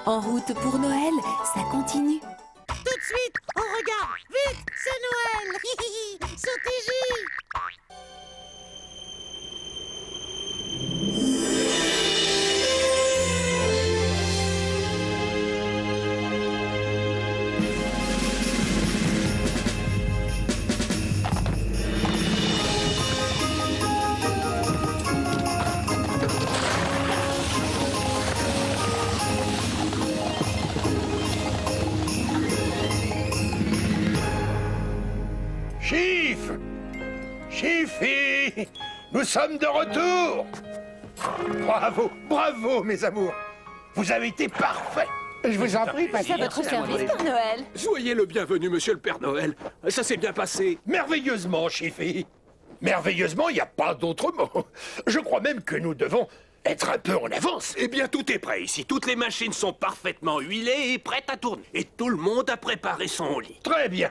En route pour Noël, ça continue. Tout de suite, on regarde. Vite, c'est Noël. Sautez-y. Chief! Chiffy! Nous sommes de retour! Bravo, bravo, mes amours! Vous avez été parfaits! Je vous en prie, C'est à votre service, Père Noël. Soyez le bienvenu, monsieur le Père Noël. Ça s'est bien passé. Merveilleusement, Chiffy! Merveilleusement, il n'y a pas d'autre mot. Je crois même que nous devons être un peu en avance. Eh bien, tout est prêt ici. Toutes les machines sont parfaitement huilées et prêtes à tourner. Et tout le monde a préparé son lit. Très bien.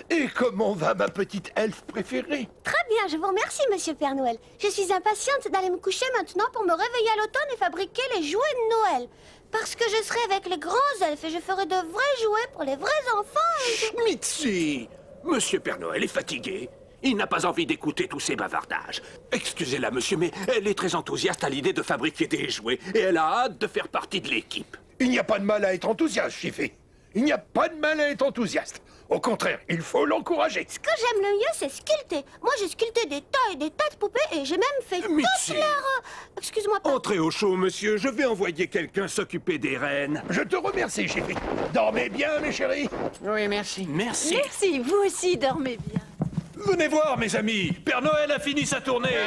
Et comment va ma petite elfe préférée? Très bien, je vous remercie, monsieur Père Noël. Je suis impatiente d'aller me coucher maintenant pour me réveiller à l'automne et fabriquer les jouets de Noël. Parce que je serai avec les grands elfes et je ferai de vrais jouets pour les vrais enfants. Mitzi! Monsieur Père Noël est fatigué. Il n'a pas envie d'écouter tous ces bavardages. Excusez-la, monsieur, mais elle est très enthousiaste à l'idée de fabriquer des jouets. Et elle a hâte de faire partie de l'équipe. Il n'y a pas de mal à être enthousiaste, Chiffy. Il n'y a pas de mal à être enthousiaste. Au contraire, il faut l'encourager. Ce que j'aime le mieux, c'est sculpter. Moi, j'ai sculpté des tas et des tas de poupées et j'ai même fait Mitzi. toute leur... Excuse-moi, Père. Entrez au chaud, monsieur. Je vais envoyer quelqu'un s'occuper des reines. Je te remercie, Chiffy. Dormez bien, mes chéris. Oui, merci. Merci. Merci, vous aussi, dormez bien. Venez voir, mes amis. Père Noël a fini sa tournée.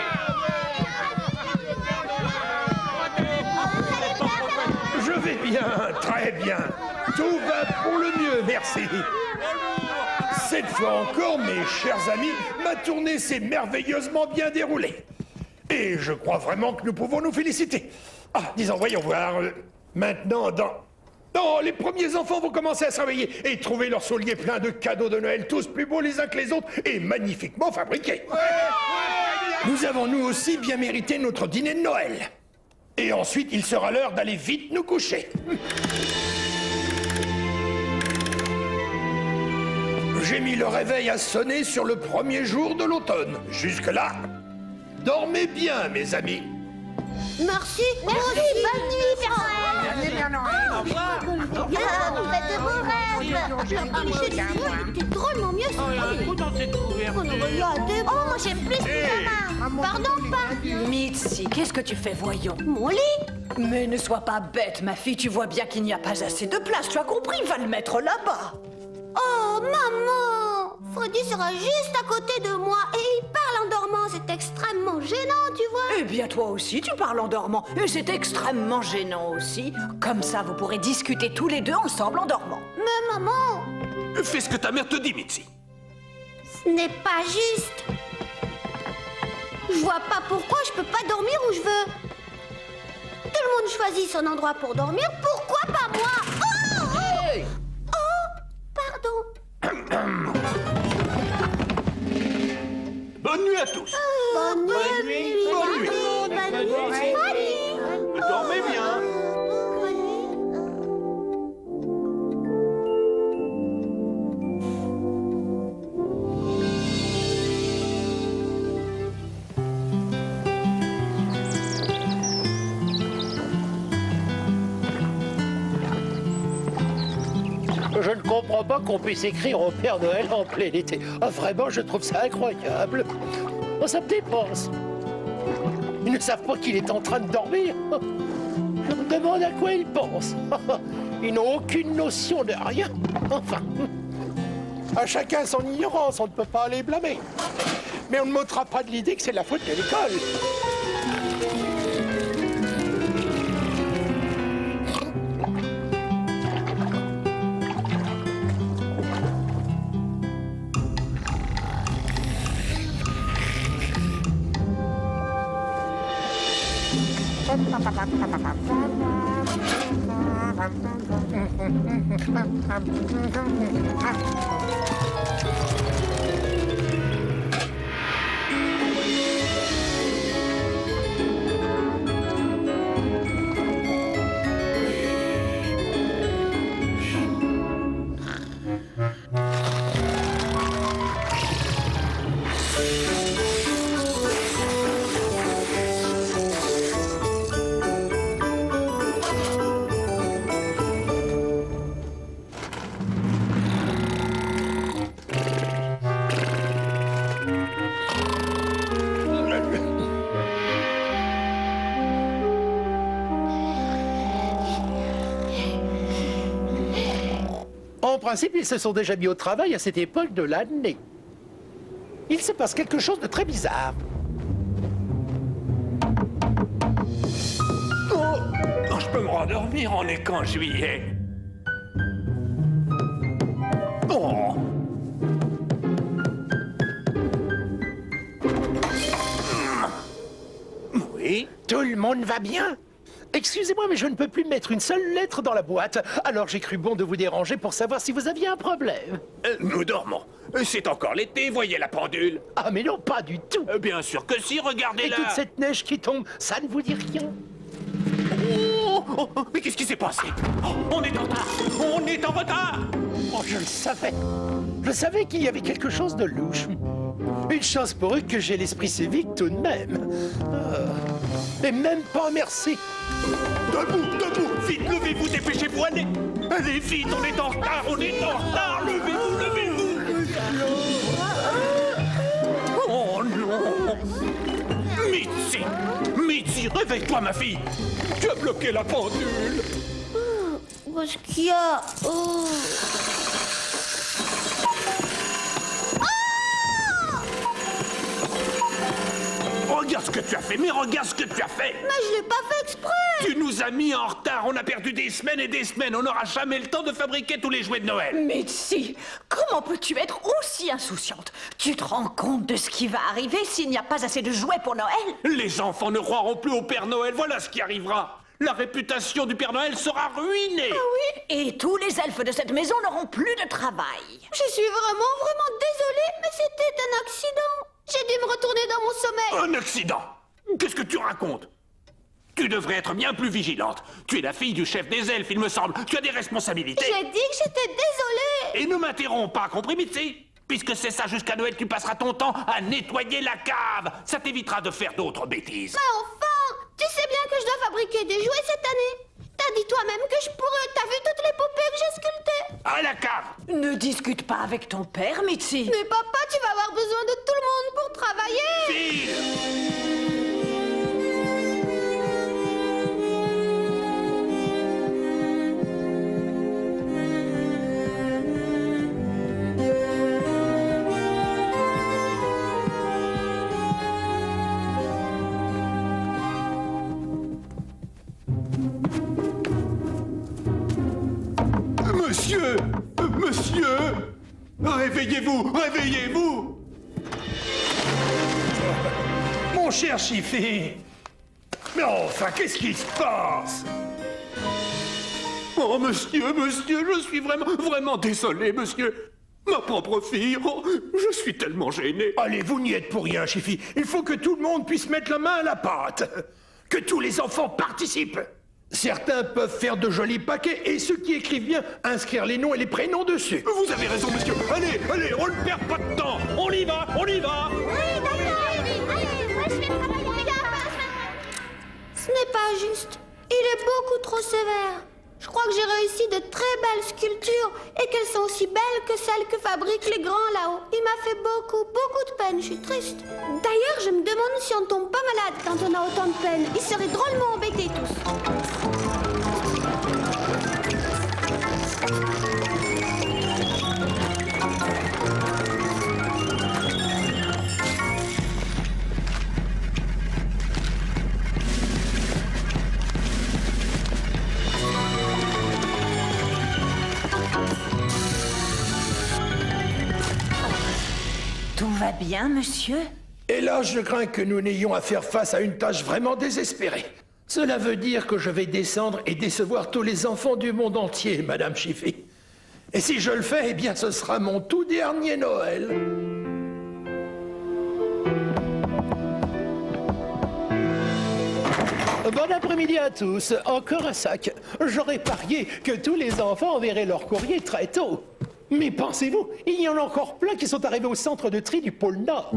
Je vais bien, très bien. Tout va pour le mieux, merci. Cette fois encore, mes chers amis, ma tournée s'est merveilleusement bien déroulée. Et je crois vraiment que nous pouvons nous féliciter. Ah, disons, voyons voir. Maintenant, Non, les premiers enfants vont commencer à se réveiller et trouver leur soulier plein de cadeaux de Noël, tous plus beaux les uns que les autres et magnifiquement fabriqués. Nous avons nous aussi bien mérité notre dîner de Noël. Et ensuite, il sera l'heure d'aller vite nous coucher. J'ai mis le réveil à sonner sur le premier jour de l'automne. Jusque-là, dormez bien, mes amis. Merci. Bonne nuit, Père Noël. Allez, Père Noël. Au revoir. Bien, vous faites de beaux rêves. T'es drôlement mieux regardez. Oh, moi j'aime plus pyjama. Pardon, pas. Mitzi, qu'est-ce que tu fais, voyons? Mon lit. Mais ne sois pas bête, ma fille, tu vois bien qu'il n'y a pas assez de place, tu as compris, va le mettre là-bas. Oh, maman. Freddy sera juste à côté de moi et il parle en dormant. C'est extrêmement gênant, tu vois. Eh bien, toi aussi, tu parles en dormant, et c'est extrêmement gênant aussi. Comme ça, vous pourrez discuter tous les deux ensemble en dormant. Mais maman, Fais ce que ta mère te dit, Mitzi. ce n'est pas juste. Je vois pas pourquoi je peux pas dormir où je veux. Tout le monde choisit son endroit pour dormir, pourquoi pas moi? Oh, oh, oh, pardon. Bonne nuit à tous. Bonne nuit. Bonne nuit. Bonne nuit. Bonne nuit. Dormez bien. Bonne nuit. Je ne comprends pas qu'on puisse écrire au Père Noël en plein été. Ah, vraiment, je trouve ça incroyable. Oh, ça me dépense. Ils ne savent pas qu'il est en train de dormir. Je me demande à quoi ils pensent. Ils n'ont aucune notion de rien. Enfin, à chacun son ignorance, on ne peut pas les blâmer. Mais on ne m'ôtera pas de l'idée que c'est la faute de l'école. En principe, ils se sont déjà mis au travail à cette époque de l'année. Il se passe quelque chose de très bizarre. Oh, je peux me rendormir, on est qu'en juillet. Oh. Oui. Tout le monde va bien? Excusez-moi, mais je ne peux plus mettre une seule lettre dans la boîte. Alors j'ai cru bon de vous déranger pour savoir si vous aviez un problème. Nous dormons. C'est encore l'été, voyez la pendule. Ah mais non, pas du tout. Bien sûr que si, Et regardez-la. toute cette neige qui tombe, ça ne vous dit rien? Mais qu'est-ce qui s'est passé? On est en retard. On est en retard. Oh, je le savais. Je savais qu'il y avait quelque chose de louche. Une chance pour eux que j'ai l'esprit civique tout de même. Et même pas merci. Debout, debout. Vite, levez-vous, dépêchez-vous, allez. Allez, vite, on est en retard, on est en retard. Levez-vous, levez-vous. Oh non. Mitzi, Mitzi, réveille-toi, ma fille. Tu as bloqué la pendule. Qu'est-ce qu'il y a? Oh. Regarde ce que tu as fait, mais regarde ce que tu as fait. Mais je l'ai pas fait exprès. Tu nous as mis en retard, on a perdu des semaines et des semaines. On n'aura jamais le temps de fabriquer tous les jouets de Noël. Mitzi, comment peux-tu être aussi insouciante? Tu te rends compte de ce qui va arriver s'il n'y a pas assez de jouets pour Noël? Les enfants ne croiront plus au Père Noël, voilà ce qui arrivera. La réputation du Père Noël sera ruinée. Ah oui? Et tous les elfes de cette maison n'auront plus de travail. Je suis vraiment désolée, mais c'était un accident. J'ai dû me retourner dans mon sommeil. Un accident? Qu'est-ce que tu racontes? Tu devrais être bien plus vigilante. Tu es la fille du chef des elfes, il me semble. Tu as des responsabilités. J'ai dit que j'étais désolée. Et ne m'interromps pas, compris, Mitzi? Puisque c'est ça jusqu'à Noël, tu passeras ton temps à nettoyer la cave. Ça t'évitera de faire d'autres bêtises. Mais enfin, tu sais bien que je dois fabriquer des jouets cette année. T'as dit toi-même que je pourrais. T'as vu toutes les poupées que j'ai sculptées? À la cave! Ne discute pas avec ton père, Mitzi. Mais papa, tu vas avoir besoin de tout le monde pour travailler. File! Monsieur! Monsieur! Réveillez-vous! Réveillez-vous! Mon cher Chiffy. Mais enfin, qu'est-ce qui se passe? Oh, monsieur, monsieur, je suis vraiment désolé, monsieur. Ma propre fille, oh, je suis tellement gêné. Allez, vous n'y êtes pour rien, Chiffy. Il faut que tout le monde puisse mettre la main à la pâte. Que tous les enfants participent. Certains peuvent faire de jolis paquets et ceux qui écrivent bien, inscrire les noms et les prénoms dessus. Vous avez raison, monsieur. Allez, allez, on ne perd pas de temps. On y va, on y va. Oui, d'accord. Allez, moi je vais travailler. Ce n'est pas juste. Il est beaucoup trop sévère. Je crois que j'ai réussi de très belles sculptures et qu'elles sont aussi belles que celles que fabriquent les grands là-haut. Il m'a fait beaucoup de peine. Je suis triste. D'ailleurs, je me demande si on ne tombe pas malade quand on a autant de peine. Ils seraient drôlement embêtés tous. Tout va bien, monsieur? Et là, je crains que nous n'ayons à faire face à une tâche vraiment désespérée. Cela veut dire que je vais descendre et décevoir tous les enfants du monde entier, Madame Chiffy. Et si je le fais, eh bien, ce sera mon tout dernier Noël. Bon après-midi à tous. Encore un sac. J'aurais parié que tous les enfants enverraient leur courrier très tôt. Mais pensez-vous, il y en a encore plein qui sont arrivés au centre de tri du pôle Nord.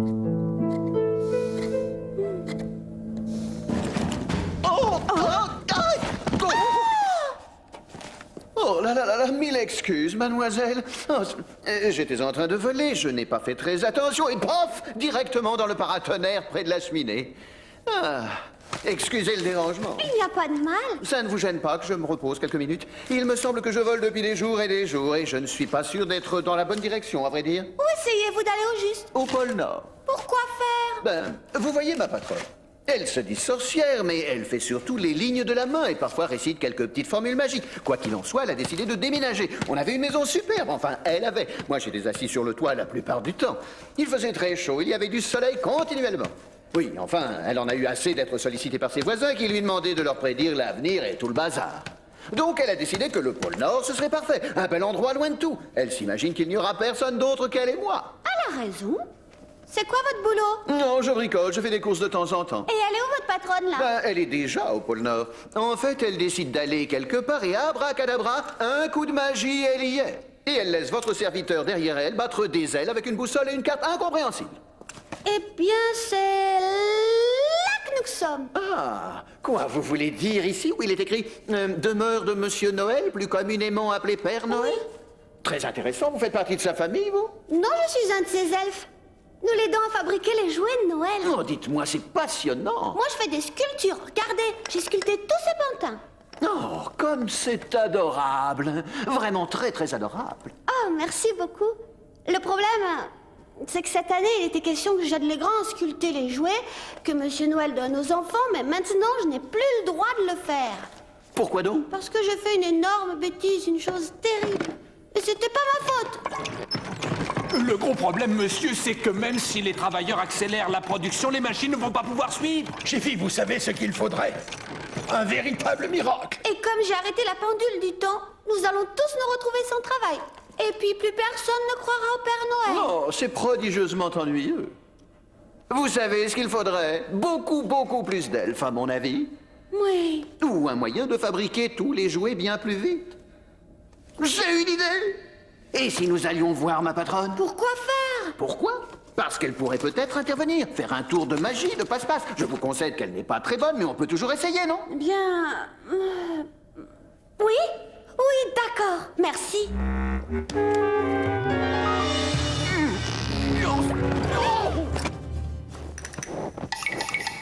Oh là là là là, mille excuses, mademoiselle. Oh, j'étais en train de voler, je n'ai pas fait très attention et pof, directement dans le paratonnerre près de la cheminée. Ah, Excusez le dérangement. Il n'y a pas de mal. Ça ne vous gêne pas que je me repose quelques minutes? Il me semble que je vole depuis des jours et je ne suis pas sûr d'être dans la bonne direction, à vrai dire. Où essayez-vous d'aller au juste? Au pôle Nord. Pourquoi faire? Ben, vous voyez ma patronne. Elle se dit sorcière, mais elle fait surtout les lignes de la main et parfois récite quelques petites formules magiques. Quoi qu'il en soit, elle a décidé de déménager. On avait une maison superbe, enfin, elle avait. Moi, j'étais assis sur le toit la plupart du temps. Il faisait très chaud, il y avait du soleil continuellement. Oui, enfin, elle en a eu assez d'être sollicitée par ses voisins qui lui demandaient de leur prédire l'avenir et tout le bazar. Donc elle a décidé que le pôle Nord, ce serait parfait. Un bel endroit loin de tout. Elle s'imagine qu'il n'y aura personne d'autre qu'elle et moi. Elle a raison. C'est quoi votre boulot? Non, je bricole, je fais des courses de temps en temps. Et elle est où votre patronne, là? Ben, elle est déjà au pôle Nord. En fait, elle décide d'aller quelque part et abracadabra, un coup de magie, elle y est. Et elle laisse votre serviteur derrière elle battre des ailes avec une boussole et une carte incompréhensible. Eh bien, c'est là que nous sommes. Ah, quoi vous voulez dire ici où il est écrit demeure de Monsieur Noël, plus communément appelé Père Noël? Très intéressant, vous faites partie de sa famille, vous? Non, je suis un de ces elfes. Nous l'aidons à fabriquer les jouets de Noël. Oh, dites-moi, c'est passionnant. Moi, je fais des sculptures. Regardez, j'ai sculpté tous ces pantins. Oh, comme c'est adorable. Vraiment très, très adorable. Oh, merci beaucoup. Le problème, c'est que cette année, il était question que j'aide les grands à sculpter les jouets que Monsieur Noël donne aux enfants, mais maintenant, je n'ai plus le droit de le faire. Pourquoi donc? Parce que j'ai fait une énorme bêtise, une chose terrible. Et c'était pas ma faute. Le gros problème, monsieur, c'est que même si les travailleurs accélèrent la production, les machines ne vont pas pouvoir suivre. Chiffy, vous savez ce qu'il faudrait? Un véritable miracle. Et comme j'ai arrêté la pendule du temps, nous allons tous nous retrouver sans travail. Et puis plus personne ne croira au Père Noël. Oh, c'est prodigieusement ennuyeux. Vous savez ce qu'il faudrait? Beaucoup, beaucoup plus d'elfes, à mon avis. Oui. Ou un moyen de fabriquer tous les jouets bien plus vite. J'ai une idée! Et si nous allions voir ma patronne? Pourquoi faire? Pourquoi? Parce qu'elle pourrait peut-être intervenir, faire un tour de magie, de passe-passe. Je vous concède qu'elle n'est pas très bonne, mais on peut toujours essayer, non? Bien... Oui? Oui, d'accord. Merci.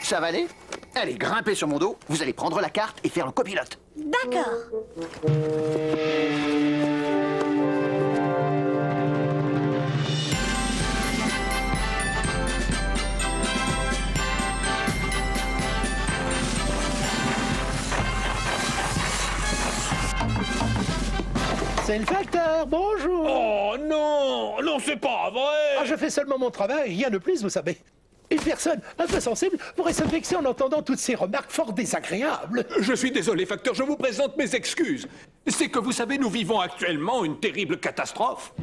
Ça va aller? Allez, grimpez sur mon dos, vous allez prendre la carte et faire le copilote. D'accord. C'est le facteur, bonjour. Oh non, non, c'est pas vrai. Ah, je fais seulement mon travail, rien de plus, vous savez. Une personne un peu sensible pourrait se vexer en entendant toutes ces remarques fort désagréables. Je suis désolé, facteur, je vous présente mes excuses. C'est que vous savez, nous vivons actuellement une terrible catastrophe.